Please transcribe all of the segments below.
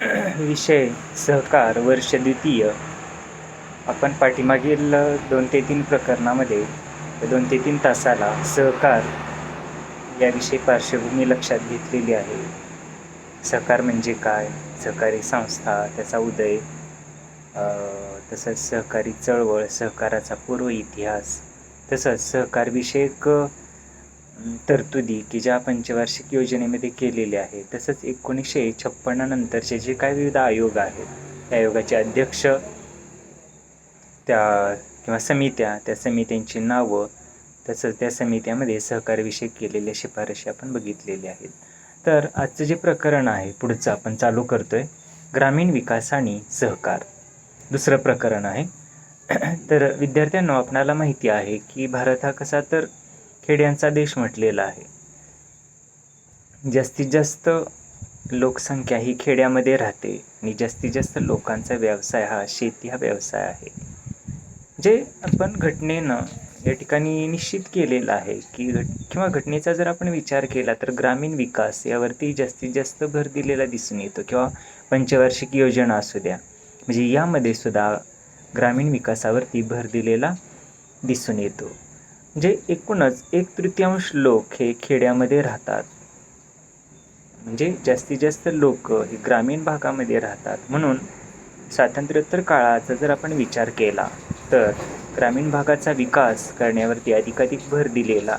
विषय सहकार वर्ष द्वितीय. आपण पाठीमागील 2 ते 3 प्रकरणामध्ये 2 ते 3 तासाला सहकार याविषयी पार्श्वभूमी लक्षात घेतलेली आहे. सहकार म्हणजे काय, सहकारी संस्था, त्याचा उदय, तसंच सहकारी चळवळ, सहकाराचा पूर्व इतिहास, तसंच सहकारविषयक तरतुदी की ज्या पंचवार्षिक योजनेमध्ये केलेल्या आहेत. तसंच 1956 नंतरचे जे काही विविध आयोग आहेत, त्या आयोगाचे अध्यक्ष, किंवा समित्या, त्या समित्यांची नावं, तसंच त्या समित्यामध्ये सहकारविषयी केलेल्या शिफारशी आपण बघितलेल्या आहेत. तर आजचं जे प्रकरण आहे पुढचं आपण चालू करतोय, ग्रामीण विकास आणि सहकार. दुसरं प्रकरण आहे. तर विद्यार्थ्यांनो, आपणाला माहिती आहे की भारत हा कसा तर खेड्यांचा देश म्हटलेला आहे. जास्तीत जास्त लोकसंख्या ही खेड्यामध्ये राहते आणि जास्तीत जास्त लोकांचा व्यवसाय हा शेती हा व्यवसाय आहे. जे आपण घटनेनं या ठिकाणी निश्चित केलेलं आहे की किंवा घटनेचा जर आपण विचार केला तर ग्रामीण विकास यावरती जास्तीत जास्त भर दिलेला दिसून येतो. किंवा पंचवार्षिक योजना असू द्या, म्हणजे यामध्ये सुद्धा ग्रामीण विकासावरती भर दिलेला दिसून येतो. म्हणजे एकूणच 1/3 लोक हे खेड्यामध्ये राहतात. म्हणजे जास्तीत जास्त लोक हे ग्रामीण भागामध्ये राहतात. म्हणून स्वातंत्र्योत्तर काळाचा जर आपण विचार केला तर ग्रामीण भागाचा विकास करण्यावरती अधिकाधिक भर दिलेला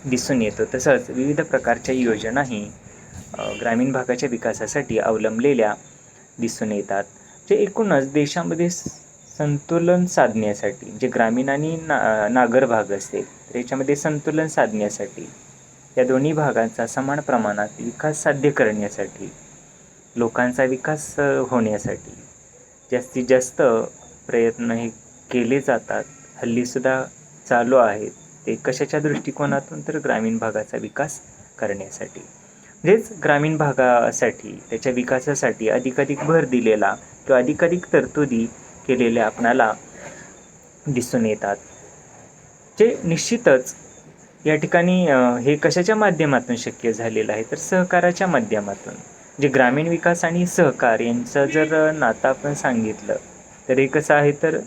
दिसून येतो. तसंच विविध प्रकारच्या योजनाही ग्रामीण भागाच्या विकासासाठी अवलंबलेल्या दिसून येतात. जे एकूणच देशामध्ये संतुलन साधण्यासाठी, म्हणजे ग्रामीण आणि नागर भाग असते तर याच्यामध्ये संतुलन साधण्यासाठी, या दोन्ही भागांचा समान प्रमाणात विकास साध्य करण्यासाठी, लोकांचा विकास होण्यासाठी जास्तीत जास्त प्रयत्न हे केले जातात. हल्लीसुद्धा चालू आहेत. ते कशाच्या दृष्टिकोनातून तर ग्रामीण भागाचा विकास करण्यासाठी. म्हणजेच ग्रामीण भागासाठी, त्याच्या विकासासाठी अधिकाधिक भर दिलेला किंवा अधिकाधिक तरतुदी केलेल्या आपणाला दिसून येतात. जे निश्चितच या ठिकाणी हे कशाच्या माध्यमातून शक्य झालेलं आहे तर सहकाराच्या माध्यमातून. जे ग्रामीण विकास आणि सहकार यांचं जर नातं आपण सांगितलं तर हे कसं आहे तर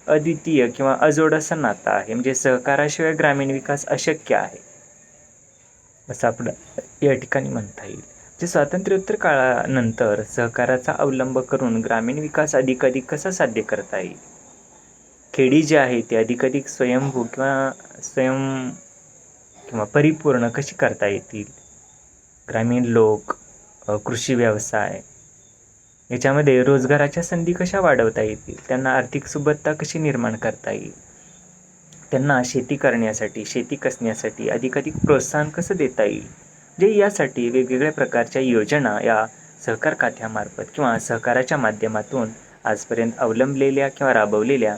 अद्वितीय किंवा अजोड असं नातं आहे. म्हणजे सहकाराशिवाय ग्रामीण विकास अशक्य आहे असं आपलं या ठिकाणी म्हणता येईल. जे स्वातंत्र्योत्तर काळानंतर सहकाराचा अवलंब करून ग्रामीण विकास अधिकाधिक कसा साध्य करता येईल, खेडी जी आहे ती अधिकाधिक स्वयंभू किंवा परिपूर्ण कशी करता येतील, ग्रामीण लोक, कृषी व्यवसाय याच्यामध्ये रोजगाराच्या संधी कशा वाढवता येतील, त्यांना आर्थिक सुबत्ता कशी निर्माण करता येईल, त्यांना शेती करण्यासाठी, शेती कसण्यासाठी अधिकाधिक प्रोत्साहन कसं देता येईल, जे यासाठी वेगवेगळ्या प्रकारच्या योजना या सहकार खात्यामार्फत किंवा सहकाराच्या माध्यमातून आजपर्यंत अवलंबलेल्या किंवा राबवलेल्या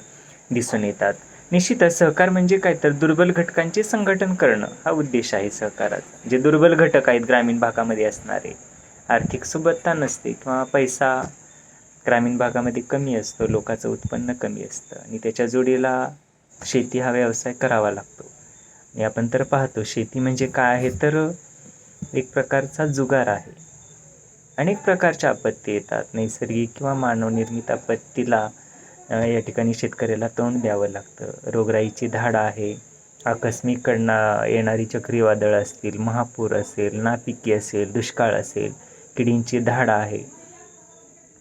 दिसून येतात. निश्चितच सहकार म्हणजे काय तर दुर्बल घटकांचे संघटन करणं हा उद्देश आहे सहकाराचा. जे दुर्बल घटक आहेत ग्रामीण भागामध्ये असणारे, आर्थिक सुबत्ता नसते किंवा पैसा ग्रामीण भागामध्ये कमी असतो, लोकांचं उत्पन्न कमी असतं आणि त्याच्या जोडीला शेती हा व्यवसाय करावा लागतो. आणि आपण तर पाहतो शेती म्हणजे काय आहे तर एक प्रकारचा जुगार आहे. अनेक प्रकारच्या आपत्ती येतात, नैसर्गिक किंवा मानवनिर्मित आपत्तीला या ठिकाणी शेतकऱ्याला तोंड द्यावं लागतं. रोगराईची धाड आहे, आकस्मिककडनं येणारी चक्रीवादळ असतील, महापूर असेल, नापिकी असेल, दुष्काळ असेल, किडींची धाड आहे,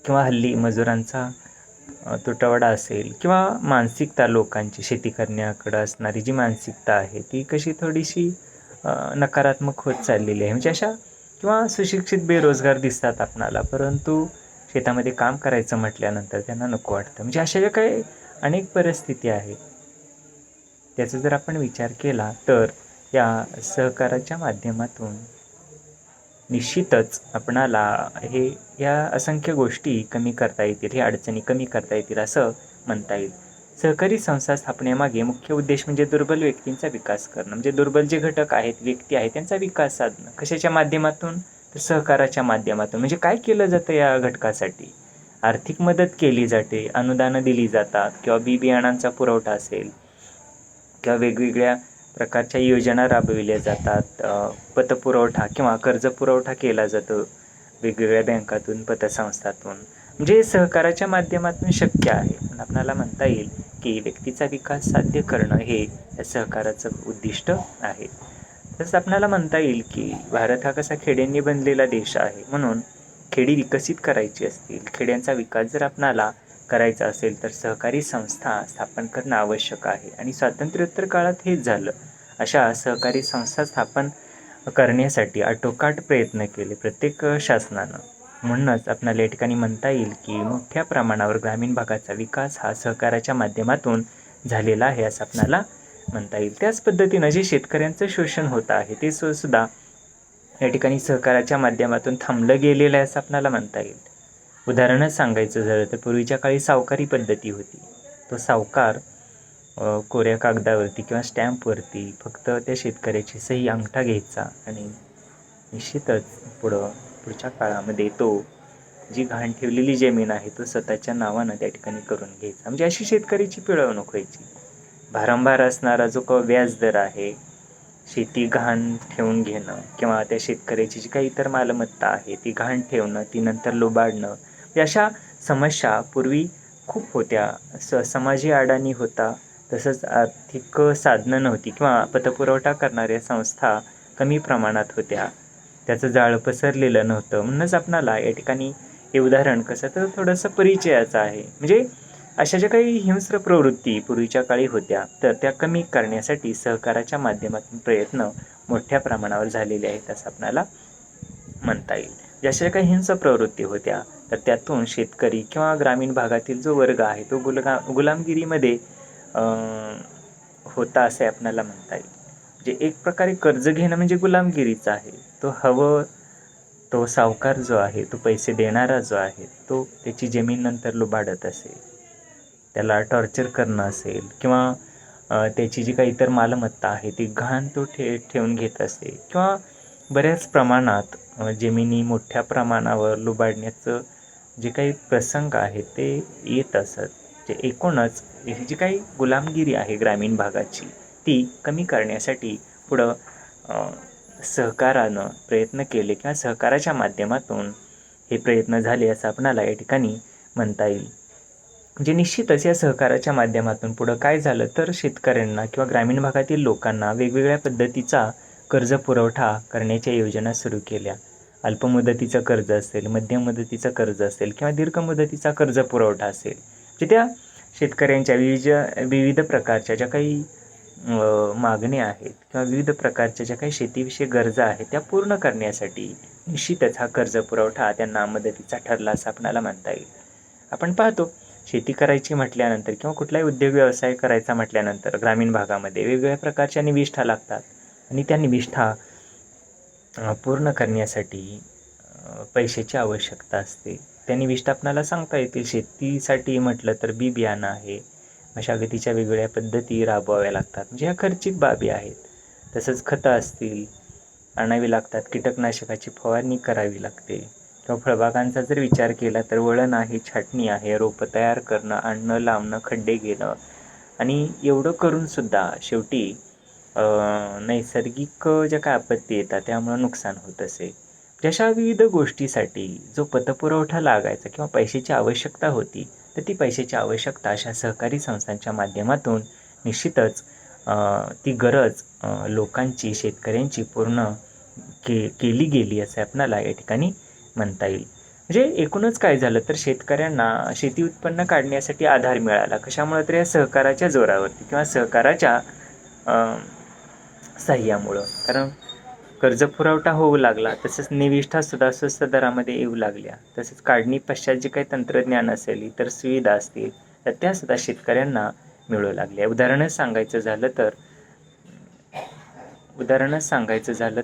किंवा हल्ली मजुरांचा तुटवडा असेल, किंवा मानसिकता लोकांची शेती करण्याकडं असणारी जी मानसिकता आहे ती कशी थोडीशी नकारात्मक होत चाललेली आहे. म्हणजे अशा किंवा सुशिक्षित बेरोजगार दिसतात आपणाला, परंतु शेतामध्ये काम करायचं म्हटल्यानंतर त्यांना नको वाटतं. म्हणजे अशा ज्या काही अनेक परिस्थिती आहेत त्याचा जर आपण विचार केला तर या सहकाराच्या माध्यमातून निश्चितच आपणाला या असंख्य गोष्टी कमी करता येतील, हे अडचणी कमी करता येतील असं म्हणता येईल. सहकारी संस्था स्थापनेमागे मुख्य उद्देश म्हणजे दुर्बल व्यक्तींचा विकास करणं. म्हणजे दुर्बल जे घटक आहेत, व्यक्ती आहेत, त्यांचा विकास साधणं. कशाच्या माध्यमातून तर सहकाराच्या माध्यमातून. म्हणजे काय केलं जातं या घटकासाठी, आर्थिक मदत केली जाते, अनुदानं दिली जातात, किंवा बी बियाणांचा पुरवठा असेल, किंवा वेगवेगळ्या प्रकारच्या योजना राबविल्या जातात, पतपुरवठा किंवा कर्ज पुरवठा केला जातो, वेगवेगळ्या बँकातून, पतसंस्थातून, म्हणजे सहकाराच्या माध्यमातून शक्य आहे. पण आपल्याला म्हणता येईल की व्यक्तीचा विकास साध्य करणं हे या सहकाराचं उद्दिष्ट आहे. तसंच आपल्याला म्हणता येईल की भारत हा कसा खेड्यांनी बनलेला देश आहे, म्हणून खेडी विकसित करायची असतील, खेड्यांचा विकास जर आपणाला करायचा असेल तर सहकारी संस्था स्थापन करणं आवश्यक आहे आणि स्वातंत्र्योत्तर काळात हेच झालं. अशा सहकारी संस्था स्थापन करण्यासाठी आटोकाट प्रयत्न केले प्रत्येक शासनानं. म्हणूनच आपल्याला या ठिकाणी म्हणता येईल की मोठ्या प्रमाणावर ग्रामीण भागाचा विकास हा सहकाराच्या माध्यमातून झालेला आहे असं आपल्याला म्हणता येईल. त्याच पद्धतीनं जे शेतकऱ्यांचं शोषण होत आहे ते सुद्धा या ठिकाणी सहकाराच्या माध्यमातून थांबलं गेलेलं आहे असं आपल्याला म्हणता येईल. उदाहरणच सांगायचं झालं तर पूर्वीच्या काळी सावकारी पद्धती होती. तो सावकार कोऱ्या कागदावरती किंवा स्टॅम्पवरती फक्त त्या शेतकऱ्याची सही अंगठा घ्यायचा आणि निश्चितच पुढच्या काळामध्ये तो जी घाण ठेवलेली जमीन आहे तो स्वतःच्या नावानं त्या ठिकाणी करून घ्यायचा. म्हणजे अशी शेतकऱ्याची पिळवणूक व्हायची. भारंभार असणारा जो व्याजदर आहे, शेती घाण ठेवून घेणं किंवा त्या शेतकऱ्याची जी काही इतर मालमत्ता आहे ती घाण ठेवणं, ती नंतर लुबाडणं, अशा समस्या पूर्वी खूप होत्या. समाजही अडाणी होता, तसंच आर्थिक साधनं नव्हती किंवा पतपुरवठा करणाऱ्या संस्था कमी प्रमाणात होत्या. त्याचं जाळं पसरलेलं नव्हतं. म्हणूनच आपणाला या ठिकाणी हे उदाहरण कसं तर थोडंसं परिचयाचं आहे. म्हणजे अशा ज्या काही हिंस्र प्रवृत्ती पूर्वीच्या काळी होत्या तर त्या कमी करण्यासाठी सहकाराच्या माध्यमातून प्रयत्न मोठ्या प्रमाणावर झालेले आहेत असं आपल्याला म्हणता येईल. जशा काही हिंस्र प्रवृत्ती होत्या तर त्यातून शेतकरी किंवा ग्रामीण भागातील जो वर्ग आहे तो गुलामगिरीमध्ये होता असे आपल्याला म्हणता येईल. म्हणजे एक प्रकारे कर्ज घेणं म्हणजे गुलामगिरीच आहे. तो सावकार जो आहे, तो पैसे देणारा जो आहे, तो त्याची जमीन नंतर लुबाडत असेल, त्याला टॉर्चर करणं असेल किंवा त्याची जी काही इतर मालमत्ता आहे ती घाण तो ठेवून घेत असेल किंवा बऱ्याच प्रमाणात जमिनी मोठ्या प्रमाणावर लुबाडण्याचं जे काही प्रसंग आहे ते येत असत. जे एकूणच ही जी काही गुलामगिरी आहे ग्रामीण भागाची ती कमी करण्यासाठी पुढं सहकारानं प्रयत्न केले किंवा सहकाराच्या माध्यमातून हे प्रयत्न झाले असं आपणाला या ठिकाणी म्हणता येईल. म्हणजे निश्चितच या सहकाराच्या माध्यमातून पुढं काय झालं तर शेतकऱ्यांना किंवा ग्रामीण भागातील लोकांना वेगवेगळ्या पद्धतीचा कर्ज पुरवठा करण्याच्या योजना सुरू केल्या. अल्पमुदतीचं कर्ज असेल, मध्यम मुदतीचं कर्ज असेल किंवा दीर्घ मुदतीचा कर्ज पुरवठा असेल. म्हणजे त्या शेतकऱ्यांच्या विविध प्रकारच्या ज्या काही मागण्या आहेत किंवा विविध प्रकारच्या ज्या काही शेतीविषयी गरजा आहेत त्या पूर्ण करण्यासाठी निश्चितच हा कर्ज पुरवठा त्यांना मदतीचा ठरला असं आपल्याला म्हणता येईल. आपण पाहतो शेती करायची म्हटल्यानंतर किंवा कुठलाही उद्योग व्यवसाय करायचा म्हटल्यानंतर ग्रामीण भागामध्ये वेगवेगळ्या प्रकारच्या निविष्ठा लागतात आणि त्या निविष्ठा पूर्ण करण्यासाठी पैशाची आवश्यकता असते. त्या निविष्ठा आपणाला सांगता येतील. शेतीसाठी म्हटलं तर बी बियाणं आहे, मशागतीच्या वेगवेगळ्या पद्धती राबवाव्या लागतात, म्हणजे ह्या खर्चिक बाबी आहेत. तसंच खतं असतील आणावी लागतात, कीटकनाशकाची फवारणी करावी लागते किंवा फळबागांचा जर विचार केला तर वळण आहे, छाटणी आहे, रोपं तयार करणं, आणणं, लावणं, खड्डे घेणं आणि एवढं करूनसुद्धा शेवटी नैसर्गिक ज्या काय आपत्ती येतात त्यामुळं नुकसान होत असे. जशा विविध गोष्टीसाठी जो पतपुरवठा लागायचा किंवा पैशाची आवश्यकता होती तर ती पैशाची आवश्यकता अशा सहकारी संस्थांच्या माध्यमातून निश्चितच ती गरज लोकांची, शेतकऱ्यांची पूर्ण केली गेली असे आपणाला या ठिकाणी म्हणता येईल. म्हणजे एकूणच काय झालं तर शेतकऱ्यांना शेती उत्पन्न काढण्यासाठी आधार मिळाला. कशामुळे तर या सहकाराच्या जोरावरती किंवा सहकाराच्या साह्यामुळं. कारण कर्ज पुरवठा होऊ लागला, तसंच निविष्ठासुद्धा स्वस्त दरामध्ये येऊ लागल्या. तसेच काढणी पश्चात जे काही तंत्रज्ञान असेल, इतर सुविधा असतील तर त्यासुद्धा शेतकऱ्यांना मिळू लागल्या. उदाहरणच सांगायचं झालं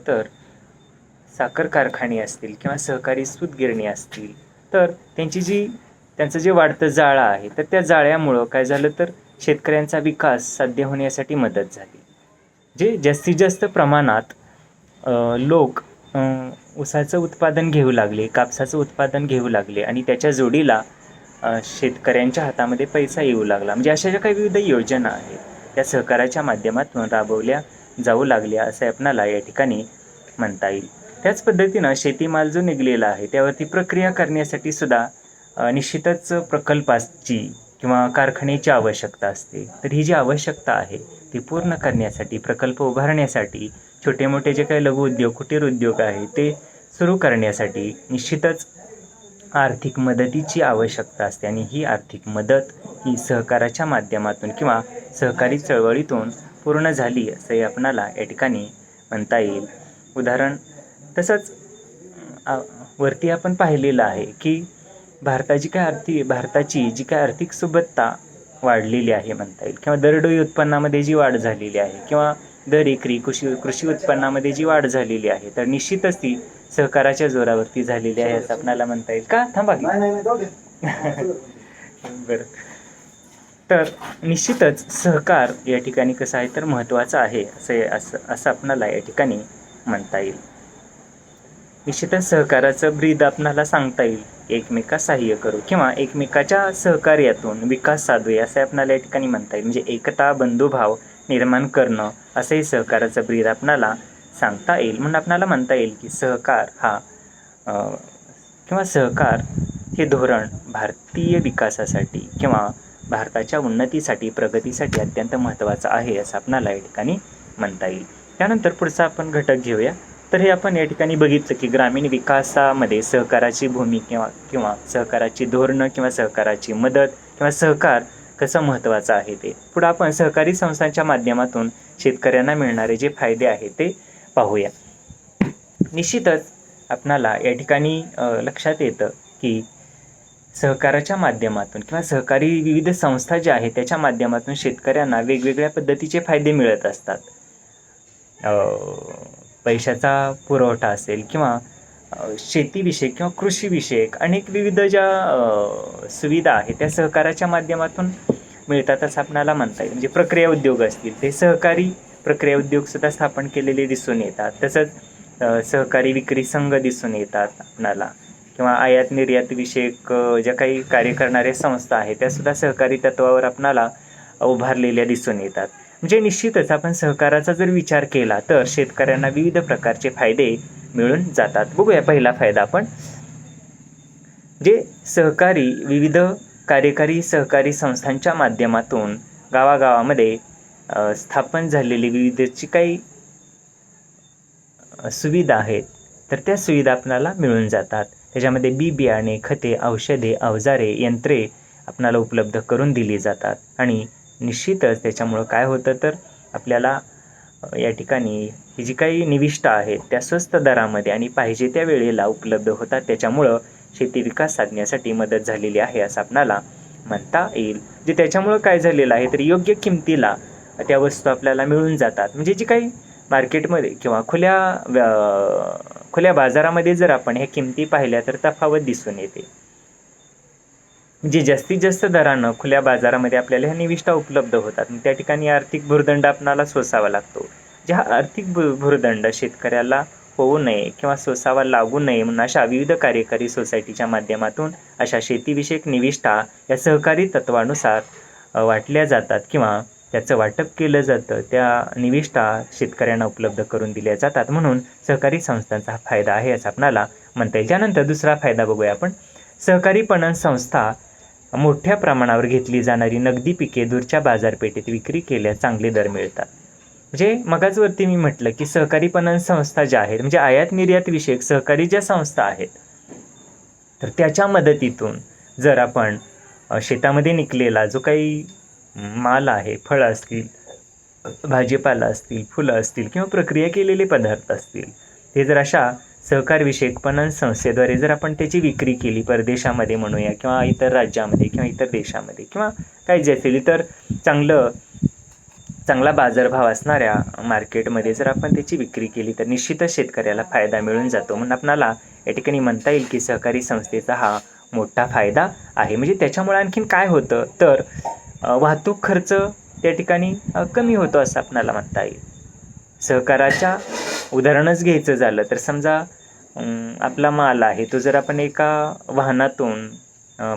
तर साखर कारखाने असतील किंवा सहकारी सूतगिरणी असतील तर त्यांचं जे वाढतं जाळं आहे तर त्या जाळ्यामुळं काय झालं तर शेतकऱ्यांचा विकास साध्य होण्यासाठी मदत झाली. जे जास्तीत जास्त प्रमाणात लोक ऊसाचं उत्पादन घेऊ लागले, कापसाचं उत्पादन घेऊ लागले आणि त्याच्या जोडीला शेतकऱ्यांच्या हातामध्ये पैसा येऊ लागला. म्हणजे अशा ज्या काही विविध योजना आहेत त्या सहकाराच्या माध्यमातून राबवल्या जाऊ लागल्या असं आपणाला या ठिकाणी म्हणता येईल. त्याच पद्धतीनं शेतीमाल जो निघलेला आहे त्यावरती प्रक्रिया करण्यासाठी सुद्धा निश्चितच प्रकल्पाची किंवा कारखान्याची आवश्यकता असते. तर ही जी आवश्यकता आहे ती पूर्ण करण्यासाठी, प्रकल्प उभारण्यासाठी, छोटे मोठे जे काही लघुउद्योग, कुटीर उद्योग आहे ते सुरू करण्यासाठी निश्चितच आर्थिक मदतीची आवश्यकता असते. आणि ही आर्थिक मदत ही सहकाराच्या माध्यमातून किंवा सहकारी चळवळीतून पूर्ण झाली असंही आपणाला या ठिकाणी म्हणता येईल. उदाहरण तसंच वरती आपण पाहिलेलं आहे की भारताची जी काय आर्थिक सुबत्ता वाढलेली आहे म्हणता येईल, किंवा दरडोई उत्पन्नामध्ये जी वाढ झालेली आहे, किंवा दर एकरी कृषी उत्पन्नामध्ये जी वाढ झालेली आहे, तर निश्चितच ती सहकाराच्या जोरावरती झालेली आहे असं आपल्याला म्हणता येईल. का थांबा की बरं. तर निश्चितच सहकार या ठिकाणी कसं आहे तर महत्त्वाचं आहे असं आपणाला या ठिकाणी म्हणता येईल. निश्चितच सहकाराचं ब्रीद आपणाला सांगता येईल, एकमेकास सहाय्य करू किंवा एकमेकाच्या सहकार्यातून विकास साधूया असं आपणाला या ठिकाणी म्हणता येईल. म्हणजे एकता, बंधुभाव निर्माण करणं असंही सहकाराचं ब्रीद आपणाला सांगता येईल. म्हणून आपणाला म्हणता येईल की सहकार हा किंवा सहकार हे धोरण भारतीय विकासासाठी किंवा भारताच्या उन्नतीसाठी, प्रगतीसाठी अत्यंत महत्त्वाचं आहे असं आपणाला या ठिकाणी म्हणता येईल. त्यानंतर पुढचा आपण घटक घेऊया. तर हे आपण या ठिकाणी बघितलं की ग्रामीण विकासामध्ये सहकाराची भूमिका किंवा सहकाराची धोरणं किंवा सहकाराची मदत किंवा सहकार कसं महत्त्वाचं आहे ते. पुढं आपण सहकारी संस्थांच्या माध्यमातून शेतकऱ्यांना मिळणारे जे फायदे आहेत ते पाहूया. निश्चितच आपणाला या ठिकाणी लक्षात येतं की सहकाराच्या माध्यमातून किंवा सहकारी विविध संस्था ज्या आहेत त्याच्या माध्यमातून शेतकऱ्यांना वेगवेगळ्या पद्धतीचे फायदे मिळत असतात. पैशाचा पुरवठा असेल किंवा शेतीविषयक किंवा कृषीविषयक अनेक विविध ज्या सुविधा आहेत त्या सहकाराच्या माध्यमातून मिळतात असं आपणाला म्हणता येईल. म्हणजे प्रक्रिया उद्योग असतील ते सहकारी प्रक्रिया उद्योगसुद्धा स्थापन केलेले दिसून येतात. तसंच सहकारी विक्री संघ दिसून येतात आपणाला, किंवा आयात निर्यात विषयक ज्या काही कार्य करणाऱ्या संस्था आहेत त्यासुद्धा सहकारी तत्वावर आपणाला उभारलेल्या दिसून येतात. म्हणजे निश्चितच आपण सहकाराचा जर विचार केला तर शेतकऱ्यांना विविध प्रकारचे फायदे मिळून जातात. बघूया पहिला फायदा आपण, जे सहकारी विविध कार्यकारी सहकारी संस्थांच्या माध्यमातून गावागावामध्ये स्थापन झालेली विविधची काही सुविधा आहेत तर त्या सुविधा आपणाला मिळून जातात. त्याच्यामध्ये बियाणे, खते, औषधे, अवजारे, यंत्रे आपणाला उपलब्ध करून दिली जातात. आणि निश्चितच त्याच्यामुळं काय होतं तर आपल्याला या ठिकाणी ही जी काही निविष्ठा आहेत त्या स्वस्त दरामध्ये आणि पाहिजे त्या वेळेला उपलब्ध होतात. त्याच्यामुळं शेती विकास साधण्यासाठी मदत झालेली आहे असं आपणाला म्हणता येईल. जे त्याच्यामुळं काय झालेलं आहे तर योग्य किमतीला त्या वस्तू आपल्याला मिळून जातात. म्हणजे जी काही मार्केटमध्ये किंवा खुल्या बाजारामध्ये जर आपण ह्या किमती पाहिल्या तर तफावत दिसून येते. म्हणजे जास्तीत जास्त दरानं खुल्या बाजारामध्ये आपल्याला ह्या निविष्ठा उपलब्ध होतात. त्या ठिकाणी आर्थिक भुर्दंड आपणाला सोसावा लागतो. जे हा आर्थिक भुर्दंड शेतकऱ्याला होऊ नये किंवा सोसावा लागू नये म्हणून अशा विविध कार्यकारी सोसायटीच्या माध्यमातून अशा शेतीविषयक निविष्ठा या सहकारी तत्वानुसार वाटल्या जातात किंवा त्याचं वाटप केलं जातं. त्या निविष्ठा शेतकऱ्यांना उपलब्ध करून दिल्या जातात. म्हणून सहकारी संस्थांचा फायदा आहे असं आपणाला म्हणता येईल. त्यानंतर दुसरा फायदा बघूया आपण, सहकारी पणन संस्था मोठ्या प्रमाणावर घेतली जाणारी नगदी पिके दूरच्या बाजारपेठेत विक्री केल्यास चांगले दर मिळतात. म्हणजे मगाच वरती मी म्हटलं की सहकारी पणन संस्था ज्या आहेत म्हणजे आयात निर्यात विषयक सहकारी ज्या संस्था आहेत तर त्याच्या मदतीतून जर आपण शेतामध्ये निघलेला जो काही माल आहे, फळं असतील, भाजीपाला असतील, फुलं असतील किंवा प्रक्रिया केलेले पदार्थ असतील, ते जर अशा सहकारविषयक पणन संस्थेद्वारे जर आपण त्याची विक्री केली परदेशामध्ये म्हणूया किंवा इतर राज्यामध्ये किंवा इतर देशामध्ये किंवा काही जे असेल इतर चांगला बाजारभाव असणाऱ्या मार्केटमध्ये जर आपण त्याची विक्री केली तर निश्चितच शेतकऱ्याला फायदा मिळून जातो. म्हणून आपणाला या ठिकाणी म्हणता येईल की सहकारी संस्थेचा हा मोठा फायदा आहे. म्हणजे त्याच्यामुळे आणखीन काय होतं तर वाहतूक खर्च त्या ठिकाणी कमी होतो असं आपणाला म्हणता येईल. सहकाराच्या उदाहरणच घ्यायचं झालं तर समजा आपला माल आहे तो जर आपण एका वाहनातून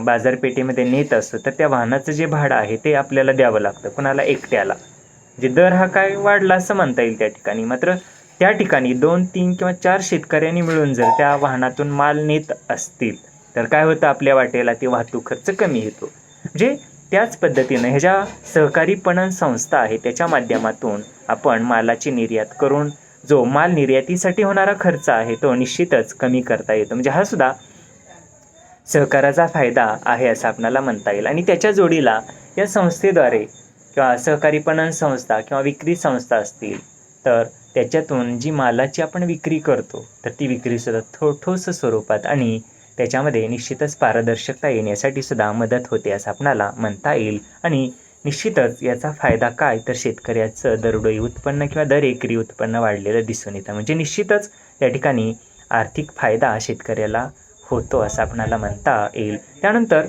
बाजारपेठेमध्ये नेत असतो तर त्या वाहनाचं जे भाडं आहे ते आपल्याला द्यावं लागतं, कुणाला एकट्याला. म्हणजे दर हा काय वाढला असं म्हणता येईल त्या ठिकाणी. मात्र त्या ठिकाणी 2, 3 किंवा 4 शेतकऱ्यांनी मिळून जर त्या वाहनातून माल नेत असतील तर काय होतं, आपल्या वाटेला ते वाहतूक खर्च कमी येतो. म्हणजे त्याच पद्धतीनं ह्या ज्या सहकारी पणन संस्था आहे त्याच्या माध्यमातून आपण मालाची निर्यात करून जो माल निर्यातीसाठी होणारा खर्च आहे तो निश्चितच कमी करता येतो. म्हणजे हा सुद्धा सहकाराचा फायदा आहे असं आपल्याला म्हणता येईल. आणि त्याच्या जोडीला या संस्थेद्वारे किंवा सहकारी पणन संस्था किंवा विक्री संस्था असतील तर त्याच्यातून जी मालाची आपण विक्री करतो तर ती विक्रीसुद्धा ठोस स्वरूपात आणि त्याच्यामध्ये निश्चितच पारदर्शकता येण्यासाठी सुद्धा मदत होते असं आपणाला म्हणता येईल. आणि निश्चितच याचा फायदा काय, तर शेतकऱ्याचं दरडोई उत्पन्न किंवा दर एकरी उत्पन्न वाढलेलं दिसून येतं. म्हणजे निश्चितच त्या ठिकाणी आर्थिक फायदा शेतकऱ्याला होतो असं आपणाला म्हणता येईल. त्यानंतर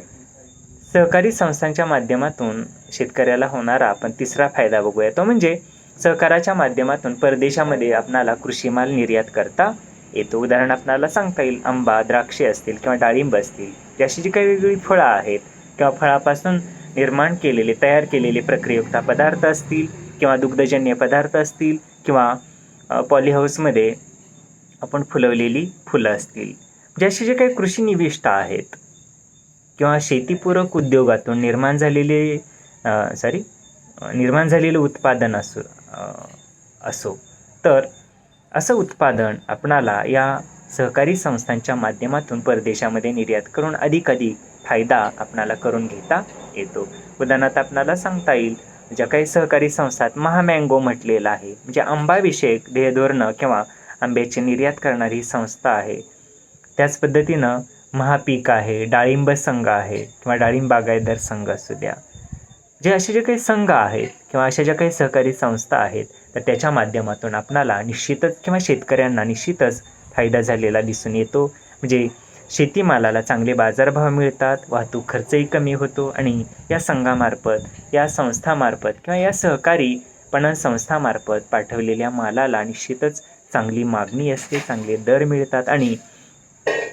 सहकारी संस्थांच्या माध्यमातून शेतकऱ्याला होणारा आपण तिसरा फायदा बघूया, तो म्हणजे सहकाराच्या माध्यमातून परदेशामध्ये आपणाला कृषी माल निर्यात करता येतो. उदाहरण आपल्याला सांगता येईल, आंबा, द्राक्षे असतील किंवा डाळिंब असतील, अशी जी काही वेगवेगळी फळं आहेत किंवा फळापासून निर्माण केलेले तयार केलेले प्रक्रियायुक्त पदार्थ असतील किंवा दुग्धजन्य पदार्थ असतील किंवा पॉलीहाऊसमध्ये आपण फुलवलेली फुलं असतील, म्हणजे असे जे काही कृषी निविष्ठा आहेत किंवा शेतीपूरक उद्योगातून निर्माण झालेलं उत्पादन असो तर असं उत्पादन आपणाला या सहकारी संस्थांच्या माध्यमातून परदेशामध्ये निर्यात करून अधिकाधिक फायदा आपणाला करून घेता येतो. उदाहरणार्थ आपणाला सांगता येईल, ज्या काही सहकारी संस्थात महामँगो म्हटलेलं आहे, म्हणजे आंबाविषयक ध्येयधोरणं किंवा आंब्याची निर्यात करणारी संस्था आहे. त्याच पद्धतीनं महापीक आहे, डाळिंब संघ आहे किंवा डाळिंब बागायतदार संघ असू द्या, जे असे जे काही संघ आहेत किंवा अशा ज्या काही सहकारी संस्था आहेत तर त्याच्या माध्यमातून आपणाला निश्चितच किंवा शेतकऱ्यांना निश्चितच फायदा झालेला दिसून येतो. म्हणजे शेतीमालाला चांगले बाजारभाव मिळतात, वाहतूक खर्चही कमी होतो आणि या संघामार्फत, या संस्थामार्फत किंवा या सहकारी पणन संस्थामार्फत पाठवलेल्या मालाला निश्चितच चांगली मागणी असते, चांगले दर मिळतात आणि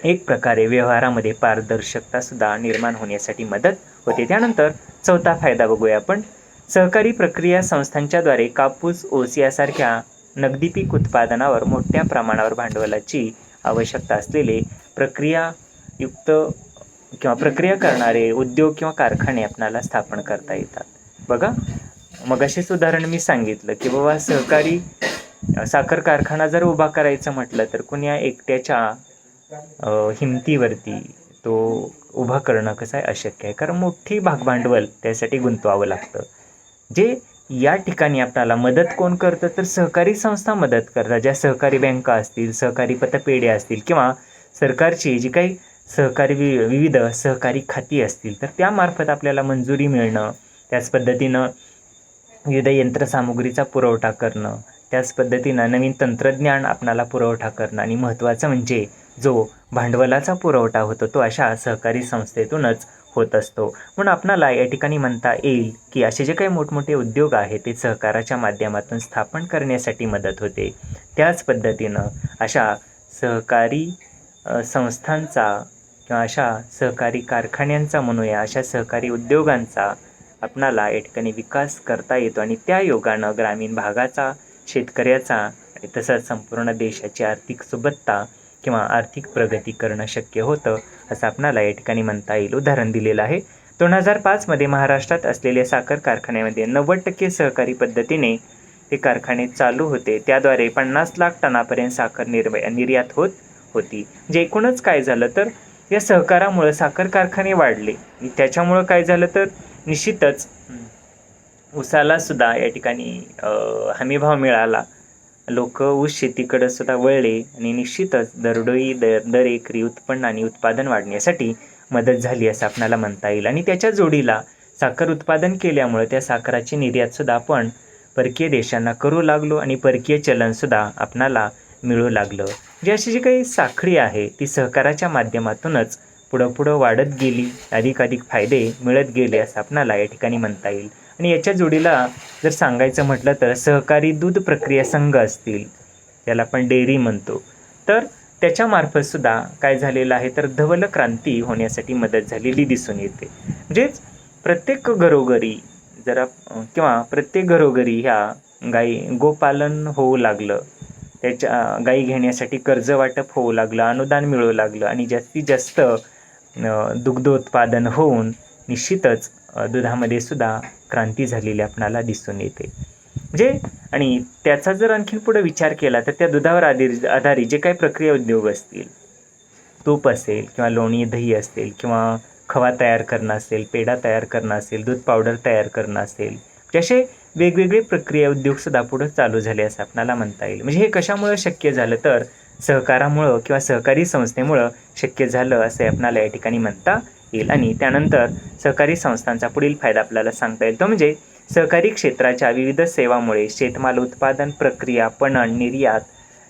एक प्रकारे व्यवहारामध्ये पारदर्शकतासुद्धा निर्माण होण्यासाठी मदत होते. त्यानंतर चौथा फायदा बघूया आपण. सहकारी प्रक्रिया संस्थांच्याद्वारे कापूस, ऊस यासारख्या नगदी पीक उत्पादनावर मोठ्या प्रमाणावर भांडवलाची आवश्यकता असलेले प्रक्रियायुक्त किंवा प्रक्रिया करणारे उद्योग किंवा कारखाने आपणाला स्थापन करता येतात. बघा, मग असेच उदाहरण मी सांगितलं की बाबा सहकारी साखर कारखाना जर उभा करायचं म्हटलं तर कुण्या एकट्याच्या हिमतीवरती तो उभा करणं कसं आहे अशक्य आहे, कारण मोठी भागभांडवल त्यासाठी गुंतवावं लागतं. जे या ठिकाणी आपल्याला मदत कोण करतं, तर सहकारी संस्था मदत करतात. ज्या सहकारी बँका असतील, सहकारी पतपेढ्या असतील किंवा सरकारची जी काही सहकारी विविध सहकारी खाती असतील तर त्यामार्फत आपल्याला मंजुरी मिळणं, त्याच पद्धतीनं विविध यंत्रसामुग्रीचा पुरवठा करणं, त्याच पद्धतीनं नवीन तंत्रज्ञान आपणाला पुरवठा करणं आणि महत्त्वाचं म्हणजे जो भांडवलाचा पुरवठा होतो तो अशा सहकारी संस्थेतूनच होत असतो. म्हणून आपणाला या ठिकाणी म्हणता येईल की असे जे काही मोठमोठे उद्योग आहेत ते सहकाराच्या माध्यमातून स्थापन करण्यासाठी मदत होते. त्याच पद्धतीनं अशा सहकारी संस्थांचा किंवा अशा सहकारी कारखान्यांचा म्हणूया, अशा सहकारी उद्योगांचा आपणाला या ठिकाणी विकास करता येतो आणि त्या योगानं ग्रामीण भागाचा, शेतकऱ्याचा आणि तसंच संपूर्ण देशाची आर्थिक सुबत्ता किंवा आर्थिक प्रगती करणं शक्य होतं असं आपणाला या ठिकाणी म्हणता येईल. उदाहरण दिलेलं आहे. 2005 महाराष्ट्रात असलेल्या साखर कारखान्यामध्ये 90% सहकारी पद्धतीने ते कारखाने चालू होते. त्याद्वारे 50 लाख टनापर्यंत साखर निर्यात होत होती. म्हणजे एकूणच काय झालं तर या सहकारामुळं साखर कारखाने वाढले. त्याच्यामुळं काय झालं तर निश्चितच ऊसाला सुद्धा या ठिकाणी हमीभाव मिळाला. लोक ऊस शेतीकडे सुद्धा वळले आणि निश्चितच दरडोई दर एकरी उत्पन्न आणि उत्पादन वाढण्यासाठी मदत झाली असं आपल्याला म्हणता येईल. आणि त्याच्या जोडीला साखर उत्पादन केल्यामुळे त्या साखराची निर्यातसुद्धा आपण परकीय देशांना करू लागलो आणि परकीय चलनसुद्धा आपणाला मिळू लागलं. जी अशी जी काही साखळी आहे ती सहकाराच्या माध्यमातूनच पुढं वाढत गेली, अधिकाधिक फायदे मिळत गेले असं आपणाला या ठिकाणी म्हणता येईल. आणि याच्या जोडीला जर सांगायचं म्हटलं तर सहकारी दूध प्रक्रिया संघ असतील, त्याला आपण डेअरी म्हणतो, तर त्याच्यामार्फतसुद्धा काय झालेलं आहे तर धवल क्रांती होण्यासाठी मदत झालेली दिसून येते. म्हणजेच प्रत्येक घरोघरी प्रत्येक घरोघरी ह्या गोपालन होऊ लागलं. त्याच्या गायी घेण्यासाठी कर्ज वाटप होऊ लागलं, अनुदान मिळू लागलं आणि जास्तीत जास्त दुग्धोत्पादन होऊन निश्चितच दुधामध्ये सुद्धा क्रांती झालेली आपणाला दिसून येते. म्हणजे आणि त्याचा जर आणखीन पुढे विचार केला तर त्या दुधावर आधारित जे काही प्रक्रिया उद्योग असतील, तूप असेल किंवा लोणी दही असेल किंवा खवा तयार करणं असेल, पेढा तयार करणं असेल, दूध पावडर तयार करणं असेल, असे वेगवेगळे प्रक्रिया उद्योगसुद्धा पुढे चालू झाले असं आपल्याला म्हणता येईल. म्हणजे हे कशामुळं शक्य झालं तर सहकारामुळं किंवा सहकारी संस्थेमुळं शक्य झालं असे आपल्याला या ठिकाणी म्हणता येईल. आणि त्यानंतर सहकारी संस्थांचा पुढील फायदा आपल्याला सांगता येईल तो म्हणजे सहकारी क्षेत्राच्या विविध सेवामुळे शेतमाल उत्पादन, प्रक्रिया, पणन, निर्यात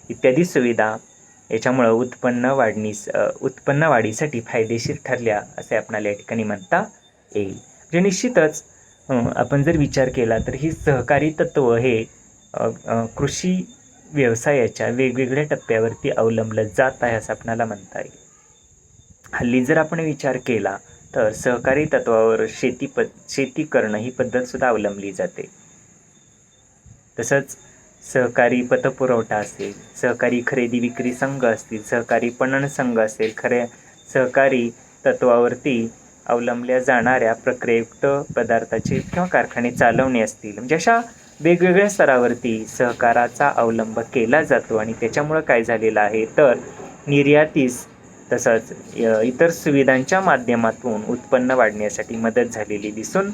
इत्यादी सुविधा याच्यामुळं उत्पन्न वाढीसाठी फायदेशीर ठरल्या असे आपल्याला या ठिकाणी म्हणता येईल. म्हणजे निश्चितच आपण जर विचार केला तर ही सहकारी तत्त्व हे कृषी व्यवसायाच्या वेगवेगळ्या टप्प्यावरती अवलंबलं जात आहे असं आपल्याला म्हणता येईल. हल्ली जर आपण विचार केला तर सहकारी तत्वावर शेती करणं ही पद्धतसुद्धा अवलंबली जाते. तसंच सहकारी पतपुरवठा असेल, सहकारी खरेदी विक्री संघ असतील, सहकारी पणन संघ असेल, सहकारी तत्वावरती अवलंबल्या जाणाऱ्या प्रक्रियायुक्त पदार्थाचे किंवा कारखाने चालवणे असतील, म्हणजे अशा वेगवेगळ्या स्तरावरती सहकाराचा अवलंब केला जातो. आणि त्याच्यामुळं काय झालेलं आहे तर निर्यातीस तसंच इतर सुविधांच्या माध्यमातून उत्पन्न वाढण्यासाठी मदत झालेली दिसून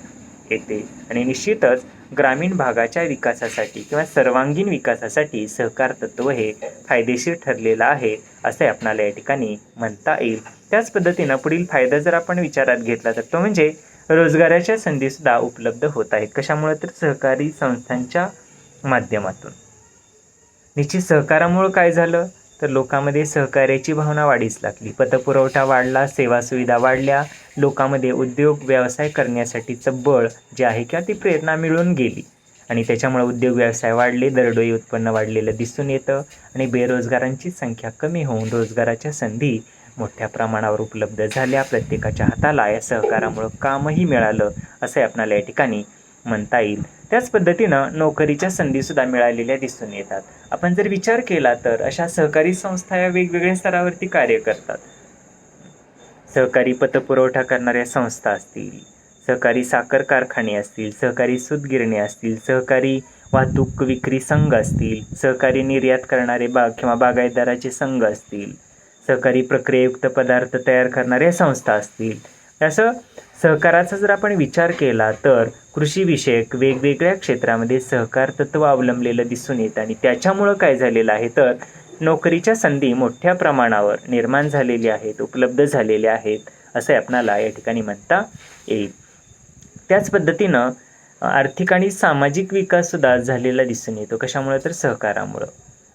येते. आणि निश्चितच ग्रामीण भागाच्या विकासासाठी किंवा सर्वांगीण विकासासाठी सहकार तत्व हे फायदेशीर ठरलेलं आहे असे आपणाला या ठिकाणी म्हणता येईल. त्याच पद्धतीनं पुढील फायदा जर आपण विचारात घेतला तर तो म्हणजे रोजगाराच्या संधीसुद्धा उपलब्ध होत आहेत. कशामुळे तर सहकारी संस्थांच्या माध्यमातून. निश्चित सहकारामुळं काय झालं तर लोकांमध्ये सहकार्याची भावना वाढीस लागली, पतपुरवठा वाढला, सेवा सुविधा वाढल्या, लोकांमध्ये उद्योग व्यवसाय करण्यासाठीचं बळ जे आहे किंवा ती प्रेरणा मिळून गेली आणि त्याच्यामुळे उद्योग व्यवसाय वाढले, दरडोई उत्पन्न वाढलेलं दिसून येतं आणि बेरोजगारांची संख्या कमी होऊन रोजगाराच्या संधी मोठ्या प्रमाणावर उपलब्ध झाल्या. प्रत्येकाच्या हाताला या सहकारामुळं कामही मिळालं असं आपणाला या ठिकाणी म्हणता येईल. त्याच पद्धतीनं नोकरीच्या संधीसुद्धा मिळालेल्या दिसून येतात. आपण जर विचार केला तर अशा सहकारी संस्था या वेगवेगळ्या स्तरावरती कार्य करतात. सहकारी पतपुरवठा करणाऱ्या संस्था असतील, सहकारी साखर कारखाने असतील, सहकारी सूतगिरणी असतील, सहकारी वाहतूक विक्री संघ असतील, सहकारी निर्यात करणारे किंवा बागायतदाराचे संघ असतील, सहकारी प्रक्रियायुक्त पदार्थ तयार करणाऱ्या संस्था असतील. असं सहकाराचा जर आपण विचार केला तर कृषीविषयक वेगवेगळ्या क्षेत्रामध्ये सहकार तत्व अवलंबलेलं दिसून येतं आणि त्याच्यामुळं काय झालेलं आहे तर नोकरीच्या संधी मोठ्या प्रमाणावर निर्माण झालेल्या आहेत, उपलब्ध झालेल्या आहेत असे आपणाला या ठिकाणी म्हणता येईल. त्याच पद्धतीनं आर्थिक आणि सामाजिक विकाससुद्धा झालेला दिसून येतो. कशामुळे तर सहकारामुळं.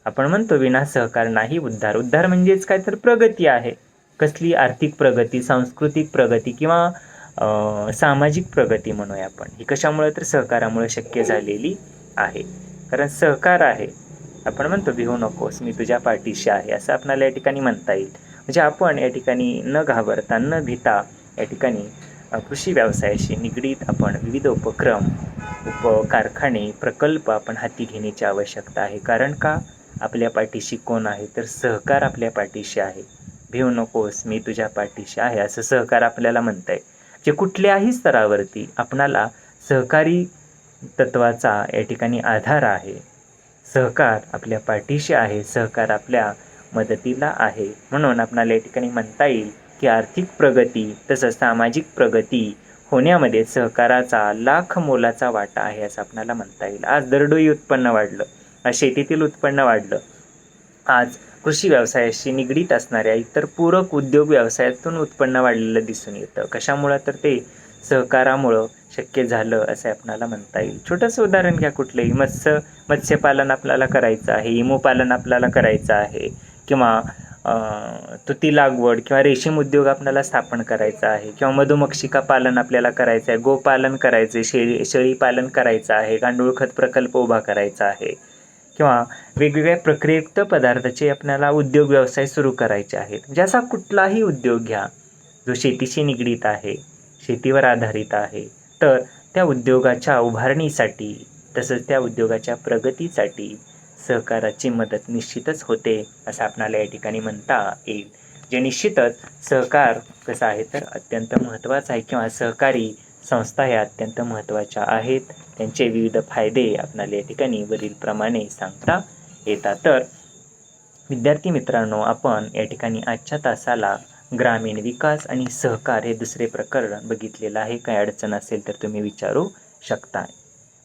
आपण म्हणतो विना सहकार नाही उद्धार. उद्धार म्हणजेच काय तर प्रगती आहे. कसली? आर्थिक प्रगती, सांस्कृतिक प्रगती किंवा सामाजिक प्रगती म्हणूया आपण. ही कशामुळे तर सहकारामुळे शक्य झालेली आहे. कारण सहकार आहे, आपण म्हणतो भिवू नकोस मी तुझ्या पाठीशी आहे असं आपल्याला या ठिकाणी म्हणता येईल. म्हणजे आपण या ठिकाणी न घाबरता न भीता या ठिकाणी कृषी व्यवसायाशी निगडीत आपण विविध उपक्रम, कारखाने, प्रकल्प आपण हाती घेण्याची आवश्यकता आहे. कारण का? आपल्या पाठीशी कोण आहे तर सहकार आपल्या पाठीशी आहे. भिवू नकोस मी तुझ्या पाठीशी आहे असं सहकार आपल्याला म्हणता येईल. जे कुठल्याही स्तरावरती आपणाला सहकारी तत्वाचा या ठिकाणी आधार आहे. सहकार आपल्या पाठीशी आहे, सहकार आपल्या मदतीला आहे. म्हणून आपणाला या ठिकाणी म्हणता येईल की आर्थिक प्रगती तसंच सामाजिक प्रगती होण्यामध्ये सहकाराचा लाख मोलाचा वाटा आहे असं आपणाला म्हणता येईल. आज दरडोई उत्पन्न वाढलं, आज शेतीतील उत्पन्न वाढलं, आज कृषी व्यवसायाशी निगडीत असणाऱ्या इतर पूरक उद्योग व्यवसायातून उत्पन्न वाढलेलं दिसून येतं. कशामुळं तर ते सहकारामुळं शक्य झालं असं आपणाला म्हणता येईल. छोटंसं उदाहरण घ्या कुठलंही. मत्स्यपालन आपल्याला करायचं आहे, इमूपालन आपल्याला करायचं आहे किंवा तुती लागवड किंवा रेशीम उद्योग आपल्याला स्थापन करायचा आहे किंवा मधुमक्षिका पालन आपल्याला करायचं आहे, गोपालन करायचं आहे, शेळीपालन करायचं आहे, गांडूळ खत प्रकल्प उभा करायचा आहे किंवा वेगवेगळ्या प्रक्रियायुक्त पदार्थाचे आपल्याला उद्योग व्यवसाय सुरू करायचे आहेत. म्हणजे असा कुठलाही उद्योग घ्या जो शेतीशी निगडीत आहे, शेतीवर आधारित आहे, तर त्या उद्योगाच्या उभारणीसाठी तसंच त्या उद्योगाच्या प्रगतीसाठी सहकाराची मदत निश्चितच होते असं आपणाला या ठिकाणी म्हणता येईल. जे निश्चितच सहकार कसं आहे तर अत्यंत महत्त्वाचं आहे किंवा सहकारी संस्था ह्या अत्यंत महत्त्वाच्या आहेत. त्यांचे विविध फायदे आपणाला या ठिकाणी वरीलप्रमाणे सांगता येतात. तर विद्यार्थी मित्रांनो, आपण या ठिकाणी आजच्या तासाला ग्रामीण विकास आणि सहकार हे दुसरे प्रकरण बघितलेलं आहे. काही अडचण असेल तर तुम्ही विचारू शकता.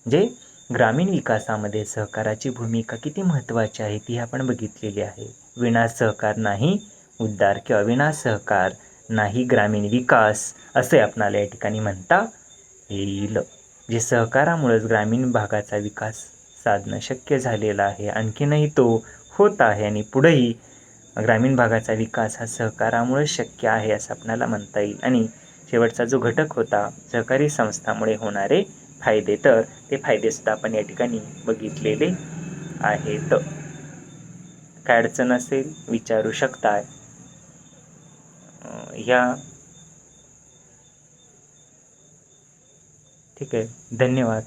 जे ग्रामीण विकासामध्ये सहकाराची भूमिका किती महत्त्वाची आहे ती आपण बघितलेली आहे. विना सहकार नाही उद्धार किंवा विना सहकार नाही ग्रामीण विकास असे आपणाला या ठिकाणी म्हणता येईल. जे सहकारामुळेच ग्रामीण भागाचा विकास साधणं शक्य झालेलं आहे. आणखीनही तो होत आहे आणि पुढेही ग्रामीण भागाचा विकास हा सहकारामुळे शक्य आहे असं आपल्याला म्हणता येईल. आणि शेवटचा जो घटक होता सहकारी संस्थांमुळे होणारे फायदे, तर ते फायदेसुद्धा आपण या ठिकाणी बघितलेले आहेत. काय अडचण असेल विचारू शकता. ठीक आहे, धन्यवाद.